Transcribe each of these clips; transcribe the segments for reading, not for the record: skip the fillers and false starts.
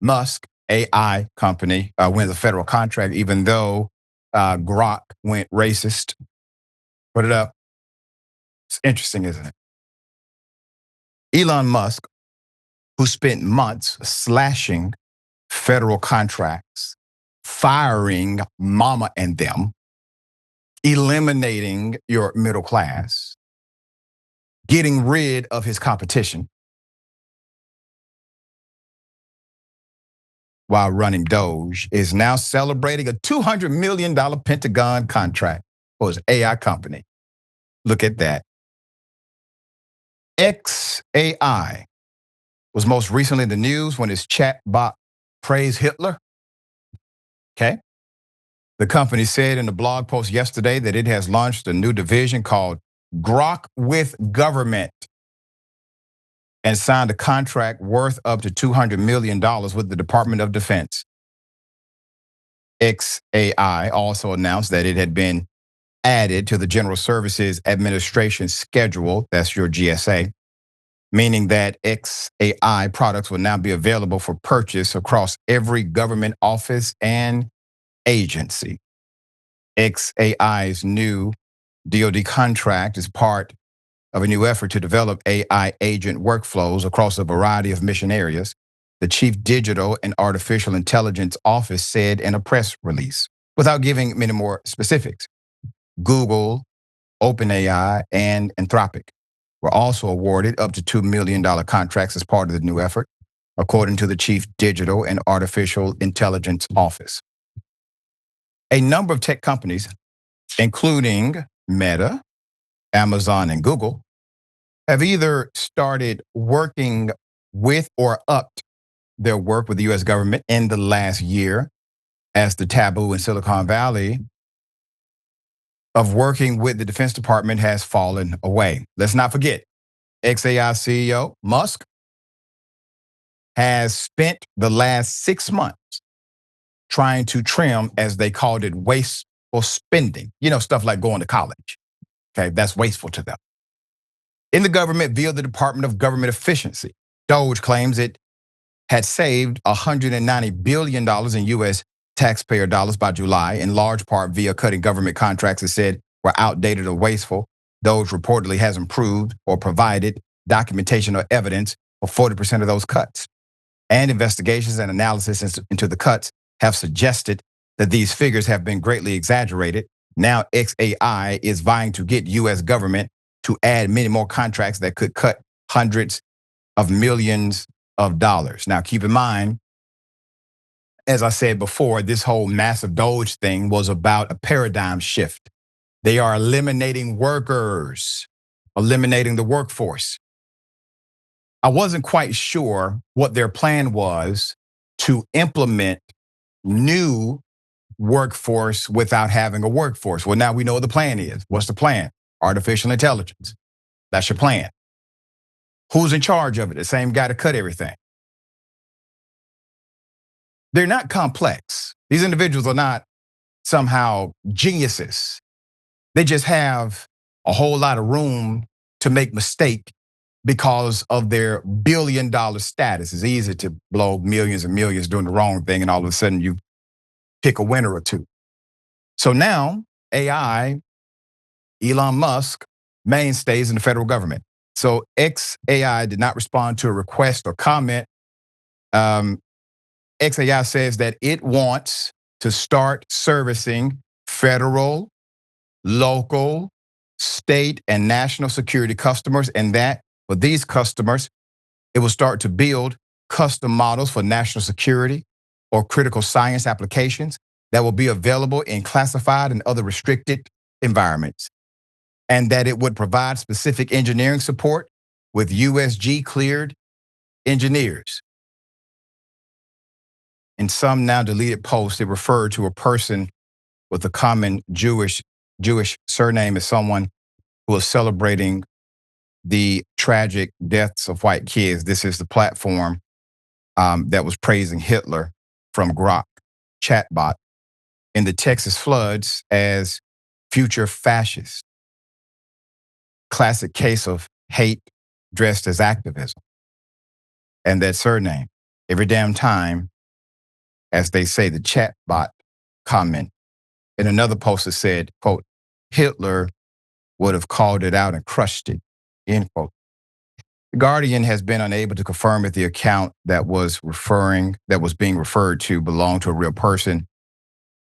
Musk AI company wins a federal contract, even though Grok went racist. Put it up. It's interesting, isn't it? Elon Musk, who spent months slashing federal contracts, firing mama and them, eliminating your middle class, getting rid of his competition while running DOGE, is now celebrating a $200 million Pentagon contract for his AI company. Look at that. XAI was most recently in the news when his chatbot praised Hitler. Okay. The company said in a blog post yesterday that it has launched a new division called Grok with Government and signed a contract worth up to $200 million with the Department of Defense. XAI also announced that it had been added to the General Services Administration schedule, that's your GSA, meaning that XAI products will now be available for purchase across every government office and agency. XAI's new DOD contract is part of a new effort to develop AI agent workflows across a variety of mission areas, the Chief Digital and Artificial Intelligence Office said in a press release, without giving many more specifics. Google, OpenAI, and Anthropic were also awarded up to $2 million contracts as part of the new effort, according to the Chief Digital and Artificial Intelligence Office. A number of tech companies, including Meta, Amazon, and Google, have either started working with or upped their work with the U.S. government in the last year, as the taboo in Silicon Valley of working with the Defense Department has fallen away. Let's not forget, XAI CEO Musk has spent the last 6 months trying to trim, as they called it, wasteful spending. You know, stuff like going to college. Okay, that's wasteful to them. In the government via the Department of Government Efficiency, DOGE claims it had saved $190 billion in U.S. taxpayer dollars by July, in large part via cutting government contracts it said were outdated or wasteful. DOGE reportedly has improved or provided documentation or evidence for 40% of those cuts. And investigations and analysis into the cuts have suggested that these figures have been greatly exaggerated. Now XAI is vying to get U.S. government to add many more contracts that could cut hundreds of millions of dollars. Now keep in mind, as I said before, this whole massive DOGE thing was about a paradigm shift. They are eliminating workers, eliminating the workforce. I wasn't quite sure what their plan was to implement new workforce without having a workforce. Well, now we know what the plan is. What's the plan? Artificial intelligence. That's your plan. Who's in charge of it? The same guy to cut everything. They're not complex. These individuals are not somehow geniuses. They just have a whole lot of room to make mistake because of their billion-dollar status. It's easy to blow millions and millions doing the wrong thing, and all of a sudden you pick a winner or two. So now AI, Elon Musk, mainstays in the federal government. So XAI did not respond to a request or comment. XAI says that it wants to start servicing federal, local, state, and national security customers, and that for these customers, it will start to build custom models for national security or critical science applications that will be available in classified and other restricted environments, and that it would provide specific engineering support with USG-cleared engineers. In some now deleted posts, it referred to a person with a common Jewish surname as someone who is celebrating the tragic deaths of white kids. This is the platform that was praising Hitler from Grok, Chatbot, in the Texas floods as future fascist. Classic case of hate dressed as activism. And that surname, every damn time as they say, the chatbot comment. In another post, it said, quote, Hitler would have called it out and crushed it, end quote. The Guardian has been unable to confirm if the account that was being referred to belonged to a real person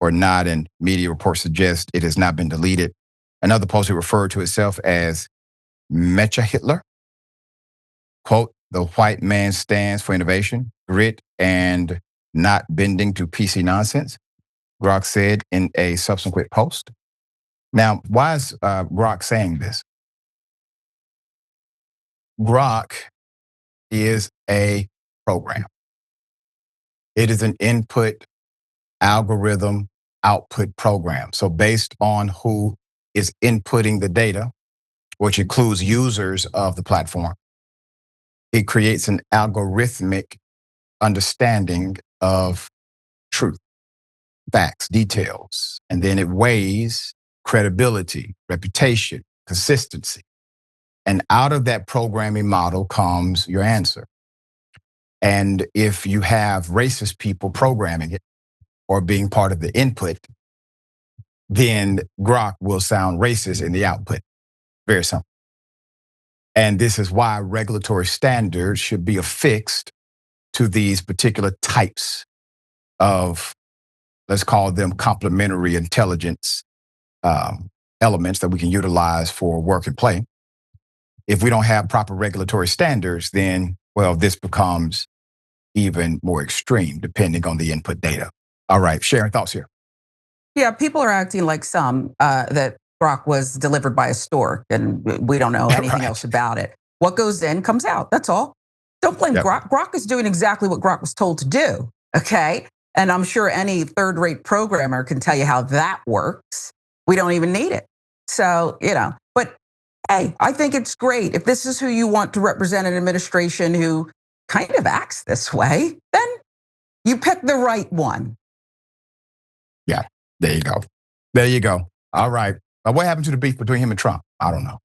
or not, and media reports suggest it has not been deleted. Another post referred to itself as Mecha Hitler. Quote, the white man stands for innovation, grit, and not bending to PC nonsense, Grok said in a subsequent post. Now, why is Grok saying this? Grok is a program. It is an input algorithm output program. So based on who is inputting the data, which includes users of the platform, it creates an algorithmic understanding of truth, facts, details, and then it weighs credibility, reputation, consistency. And out of that programming model comes your answer. And if you have racist people programming it or being part of the input, then Grok will sound racist in the output. Very simple. And this is why regulatory standards should be affixed to these particular types of, let's call them complementary intelligence elements that we can utilize for work and play. If we don't have proper regulatory standards, then, well, this becomes even more extreme depending on the input data. All right, Sharon, thoughts here? Yeah, people are acting like that Grok was delivered by a stork and we don't know anything Right. else about it. What goes in comes out, that's all. Don't blame Yep. Grok. Grok is doing exactly what Grok was told to do, okay? And I'm sure any third-rate programmer can tell you how that works. We don't even need it. So, but hey, I think it's great. If this is who you want to represent an administration who kind of acts this way, then you pick the right one. Yeah, there you go. There you go. All right. What happened to the beef between him and Trump? I don't know.